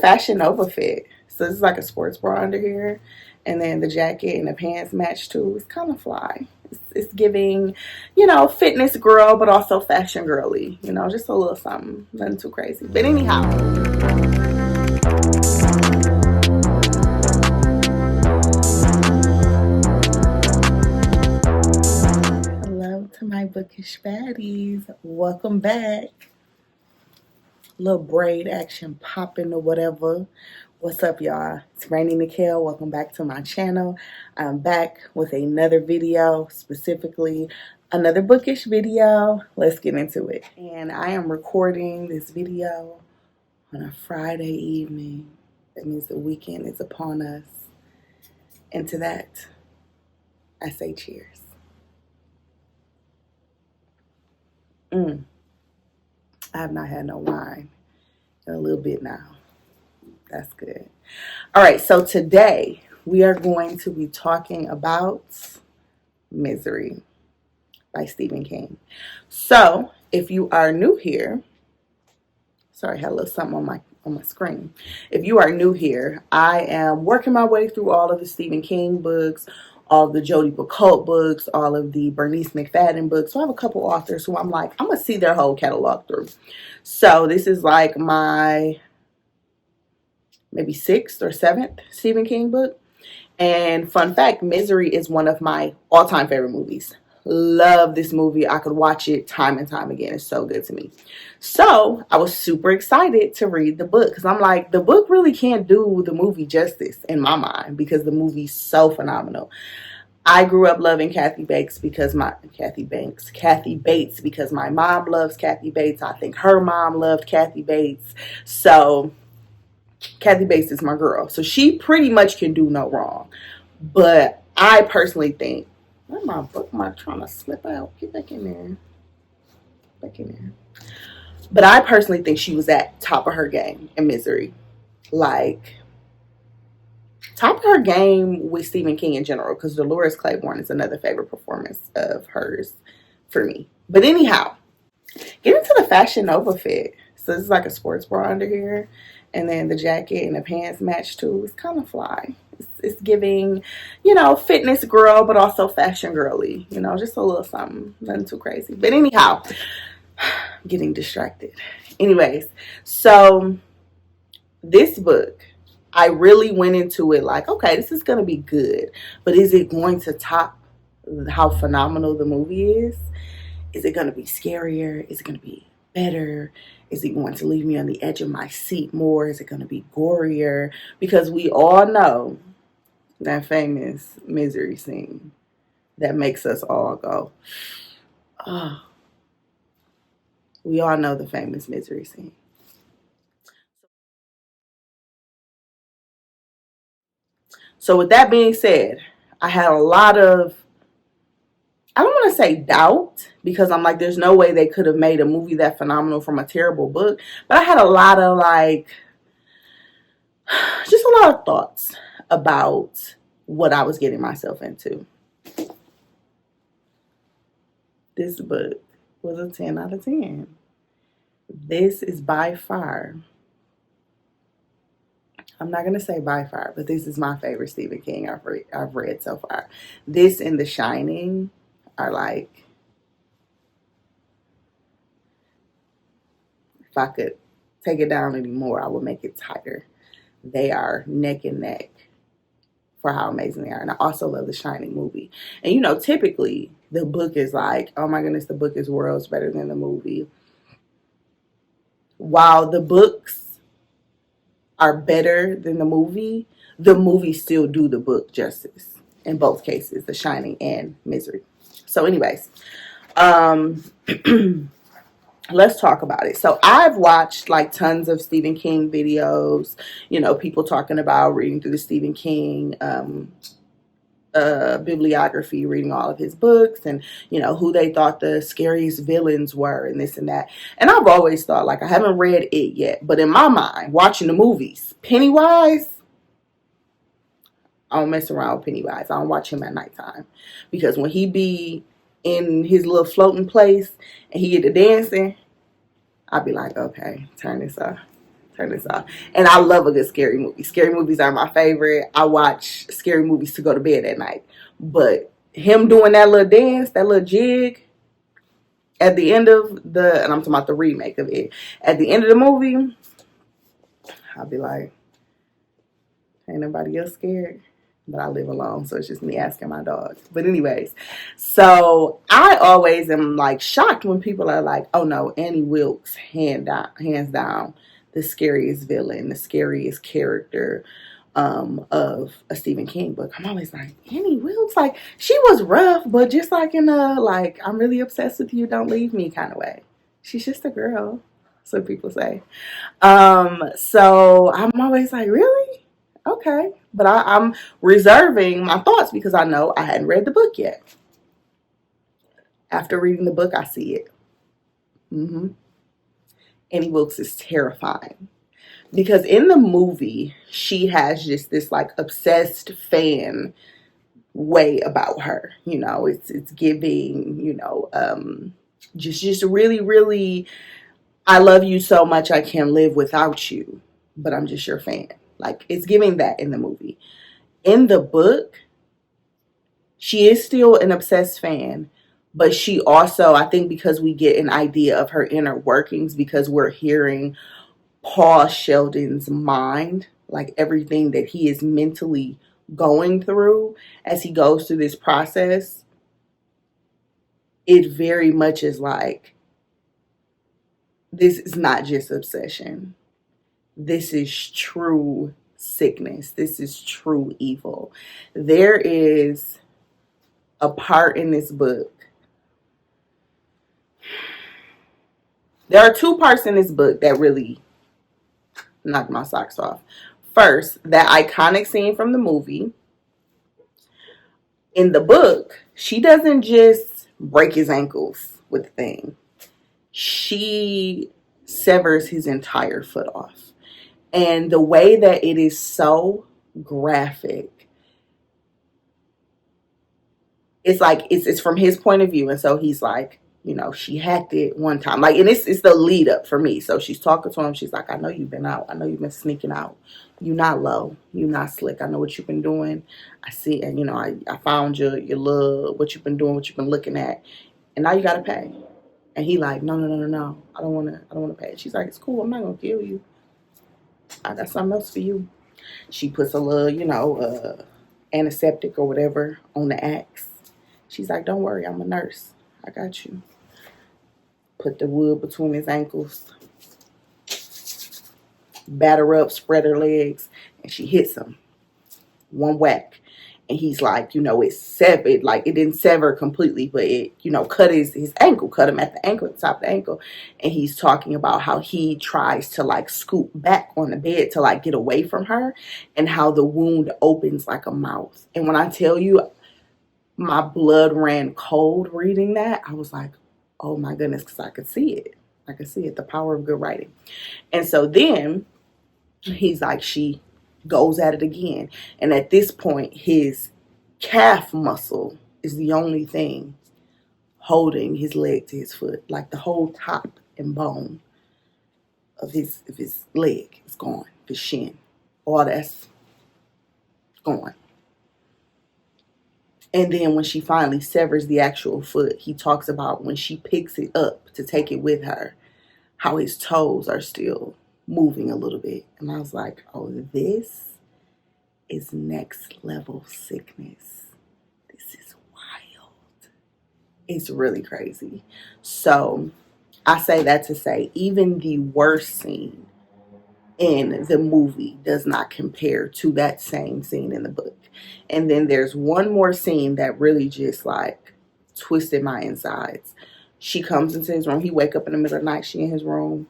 Fashion Nova fit. So this is like a sports bra under here. And then the jacket and the pants match too. It's kind of fly. It's giving, fitness girl, but also fashion girly. Just a little something. Nothing too crazy. But anyhow. Hello to my bookish baddies. Welcome back. Little braid action popping or whatever. What's up, y'all? It's Rainy Nikhil. Welcome back to my channel. I'm back with another video, specifically another bookish video. Let's get into it. And I am recording this video on a Friday evening. That means the weekend is upon us. And to that, I say cheers. I have not had no wine in a little bit now. That's good. All right, so today we are going to be talking about Misery by Stephen King. So if you are new here, sorry, I had a little something on my screen. If you are new here, I am working my way through all of the Stephen King books, all of the Jodi Picoult books, all of the Bernice McFadden books. So I have a couple authors who I'm like, I'm going to see their whole catalog through. So this is like my maybe 6th or 7th Stephen King book. And fun fact, Misery is one of my all-time favorite movies. Love this movie. I could watch it time and time again. It's so good to me. So I was super excited to read the book because I'm like, the book really can't do the movie justice in my mind because the movie's so phenomenal. I grew up loving Kathy Bates because my mom loves Kathy Bates. I think her mom loved Kathy Bates. So Kathy Bates is my girl. So she pretty much can do no wrong. But I personally think, where's my bookmark trying to slip out? Get back in there. Back in there. But I personally think she was at top of her game in Misery. Like, top of her game with Stephen King in general. Because Dolores Claiborne is another favorite performance of hers for me. But anyhow, get into the Fashion Nova fit. So this is like a sports bra under here. And then the jacket and the pants match too. It's kind of fly. It's giving, fitness girl, but also fashion girly. Just a little something. Nothing too crazy. But anyhow, getting distracted. Anyways, so this book, I really went into it like, okay, this is going to be good. But is it going to top how phenomenal the movie is? Is it going to be scarier? Is it going to be better? Is it going to leave me on the edge of my seat more? Is it going to be gorier? Because we all know that famous Misery scene that makes us all go, oh. We all know the famous Misery scene. So with that being said, I had a lot of, I don't want to say doubt, because I'm like, there's no way they could have made a movie that phenomenal from a terrible book. But I had a lot of just a lot of thoughts about what I was getting myself into. This book was a 10 out of 10. This is by far, I'm not going to say by far, but this is my favorite Stephen King I've read so far. This and The Shining are like, if I could take it down anymore, I would make it tighter. They are neck and neck for how amazing they are. And I also love The Shining movie. And typically the book is like, oh my goodness, the book is worlds better than the movie. While the books are better than the movie still do the book justice in both cases, The Shining and Misery. So anyways, let's talk about it. So I've watched tons of Stephen King videos, people talking about reading through the Stephen King bibliography, reading all of his books, and who they thought the scariest villains were and this and that. And I've always thought, I haven't read it yet, but in my mind, watching the movies, Pennywise, I don't mess around with Pennywise. I don't watch him at nighttime, because when he be in his little floating place and he get to dancing, I'd be like, okay, turn this turn this off. And I love a good scary movie. Scary movies are my favorite. I watch scary movies to go to bed at night. But him doing that little dance, that little jig at the end of and I'm talking about the remake of it, at the end of the movie, I'll be like, ain't nobody else scared? But I live alone, so it's just me asking my dogs. But anyways, so I always am like shocked when people are like, oh no, Annie Wilkes, hands down, the scariest villain, the scariest character of a Stephen King book. I'm always like, Annie Wilkes, like, she was rough, but just like in a, like, I'm really obsessed with you, don't leave me kind of way. She's just a girl, so people say. So I'm always like, really? Okay. But I'm reserving my thoughts because I know I hadn't read the book yet. After reading the book, I see it. Annie Wilkes is terrifying. Because in the movie, she has just this like obsessed fan way about her. You know, it's giving, you know, just really, really, I love you so much I can't live without you, but I'm just your fan. Like, it's giving that in the movie. In the book, she is still an obsessed fan, but she also, I think because we get an idea of her inner workings, because we're hearing Paul Sheldon's mind, like everything that he is mentally going through as he goes through this process, it very much is like, this is not just obsession. This is true sickness. This is true evil. There is a part in this book. There are two parts in this book that really knocked my socks off. First, that iconic scene from the movie. In the book, she doesn't just break his ankles with the thing. She severs his entire foot off. And the way that it is so graphic, it's like, it's from his point of view. And so he's like, you know, she hacked it one time. Like, and it's the lead up for me. So she's talking to him. She's like, I know you've been out. I know you've been sneaking out. You're not low. You're not slick. I know what you've been doing. I see. And, you know, I found your little, what you've been doing, what you've been looking at. And now you got to pay. And he like, no. I don't want to pay. She's like, it's cool. I'm not going to kill you. I got something else for you. She puts a little, you know, antiseptic or whatever on the axe. She's like, don't worry, I'm a nurse. I got you. Put the wood between his ankles. Batter up, spread her legs. And she hits him. One whack. And he's like, you know, it severed. Like, it didn't sever completely, but it, you know, cut his ankle. Cut him at the ankle, at the top of the ankle. And he's talking about how he tries to, like, scoop back on the bed to, like, get away from her. And how the wound opens like a mouth. And when I tell you, my blood ran cold reading that. I was like, oh my goodness, because I could see it. I could see it, the power of good writing. And so then he's like, she goes at it again. And at this point, his calf muscle is the only thing holding his leg to his foot. Like the whole top and bone of his leg is gone. His shin. All that's gone. And then when she finally severs the actual foot, he talks about when she picks it up to take it with her, how his toes are still moving a little bit. And I was like, oh, this is next level sickness. This is wild. It's really crazy. So I say that to say, even the worst scene in the movie does not compare to that same scene in the book. And then there's one more scene that really just like twisted my insides. She comes into his room. He wake up in the middle of the night. She in his room.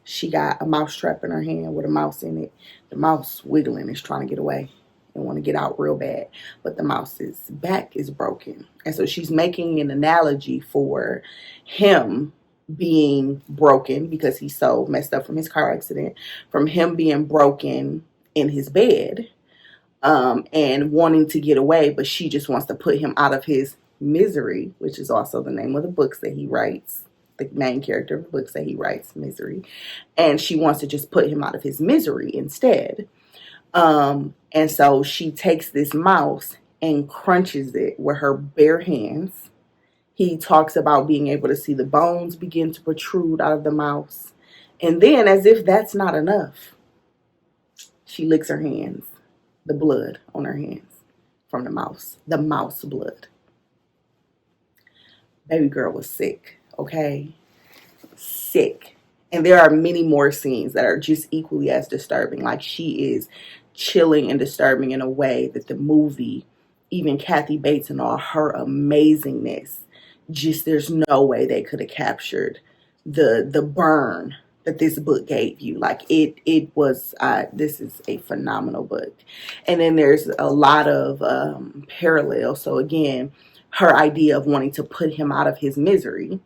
She got a mouse trap in her hand with a mouse in it. The mouse wiggling is trying to get away and want to get out real bad. But the mouse's back is broken. And so she's making an analogy for him being broken because he's so messed up from his car accident, from him being broken in his bed, and wanting to get away, but she just wants to put him out of his misery, which is also the name of the books that he writes. the main character of the books that he writes, Misery. And she wants to just put him out of his misery instead. And so she takes this mouse and crunches it with her bare hands. He talks about being able to see the bones begin to protrude out of the mouse. And then, as if that's not enough, she licks her hands, the blood on her hands from the mouse blood. Baby girl was sick, okay? Sick. And there are many more scenes that are just equally as disturbing. Like, she is chilling and disturbing in a way that the movie, even Kathy Bates and all her amazingness, just there's no way they could have captured the burn that this book gave you. Like, it was this is a phenomenal book. And then there's a lot of parallels. So again, her idea of wanting to put him out of his misery,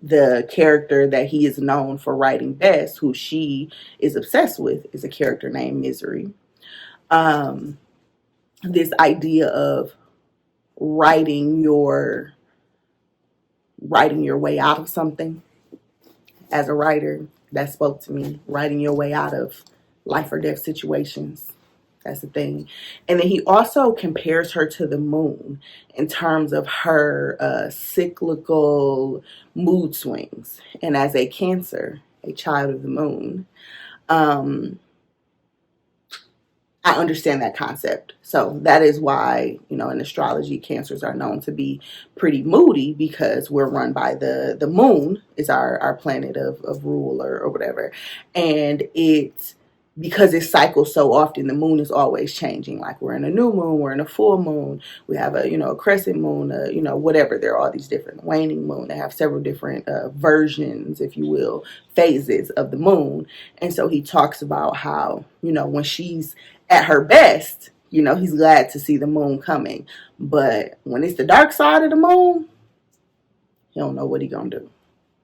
the character that he is known for writing best, who she is obsessed with, is a character named Misery. This idea of writing your way out of something. As a writer, that spoke to me. Writing your way out of life or death situations. That's the thing. And then he also compares her to the moon in terms of her cyclical mood swings. And as a Cancer, a child of the moon, I understand that concept. So that is why, in astrology, Cancers are known to be pretty moody, because we're run by the moon is our planet of rule or whatever. And because it cycles so often, the moon is always changing. Like, we're in a new moon, we're in a full moon, we have a crescent moon, whatever. There are all these different waning moon. They have several different versions, if you will, phases of the moon. And so he talks about how, when she's at her best, he's glad to see the moon coming. But when it's the dark side of the moon, he don't know what he gonna do.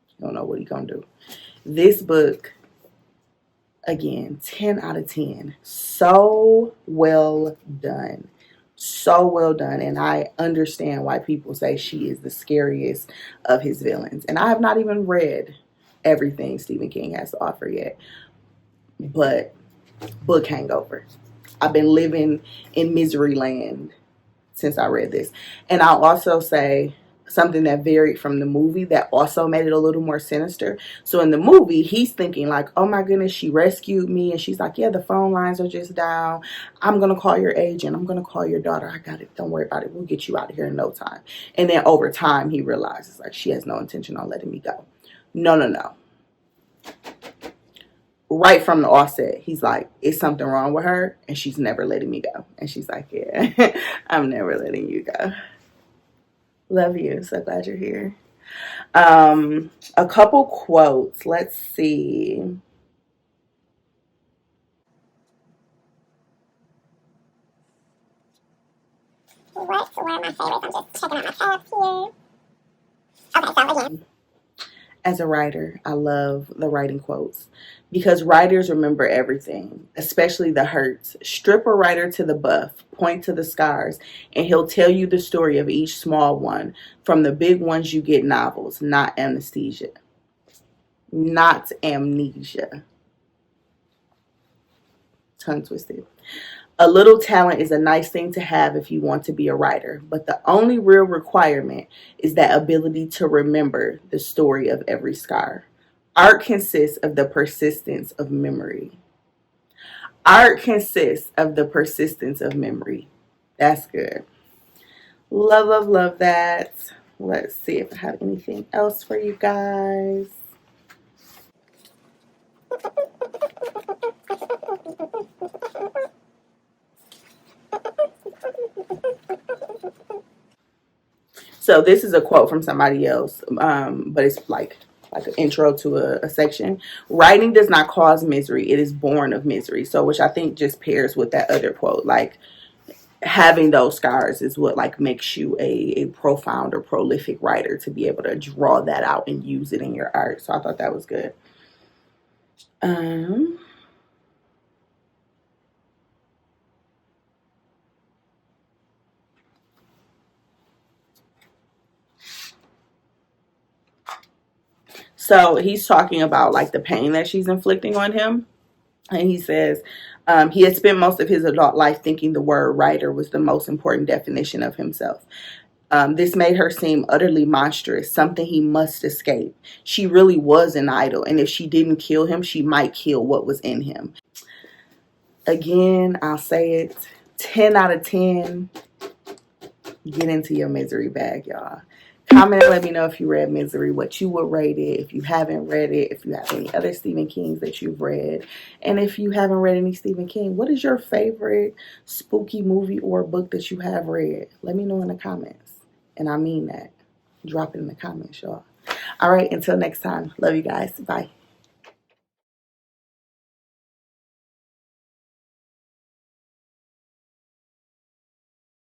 He don't know what he gonna do. This book, again, 10 out of 10. So well done. So well done. And I understand why people say she is the scariest of his villains. And I have not even read everything Stephen King has to offer yet. But book hangover. I've been living in misery land since I read this. And I'll also say something that varied from the movie that also made it a little more sinister. So in the movie, he's thinking like, oh my goodness, she rescued me. And she's like, yeah, the phone lines are just down. I'm going to call your agent. I'm going to call your daughter. I got it. Don't worry about it. We'll get you out of here in no time. And then over time, he realizes like, she has no intention on letting me go. No. Right from the offset, he's like, it's something wrong with her and she's never letting me go. And she's like, yeah, I'm never letting you go. Love you. So glad you're here. A couple quotes. Let's see. What's one of my favorites? I'm just checking out my tabs here. Okay, so again. As a writer, I love the writing quotes because writers remember everything, especially the hurts. Strip a writer to the buff, point to the scars, and he'll tell you the story of each small one. From the big ones, you get novels, not anesthesia. Not amnesia. Tongue twisted. A little talent is a nice thing to have if you want to be a writer, but the only real requirement is that ability to remember the story of every scar. Art consists of the persistence of memory. Art consists of the persistence of memory. That's good. Love that. Let's see if I have anything else for you guys. So this is a quote from somebody else, but it's like an intro to a section. Writing does not cause misery; it is born of misery. So, which I think just pairs with that other quote. Like, having those scars is what like makes you a profound or prolific writer, to be able to draw that out and use it in your art. So I thought that was good. So he's talking about like the pain that she's inflicting on him. And he says he had spent most of his adult life thinking the word writer was the most important definition of himself. This made her seem utterly monstrous, something he must escape. She really was an idol, and if she didn't kill him, she might kill what was in him. Again, I'll say it, 10 out of 10. Get into your misery bag, y'all. Comment and let me know if you read Misery, what you would rate it, if you haven't read it, if you have any other Stephen Kings that you've read. And if you haven't read any Stephen King, what is your favorite spooky movie or book that you have read? Let me know in the comments. And I mean that. Drop it in the comments, y'all. All right, until next time. Love you guys. Bye.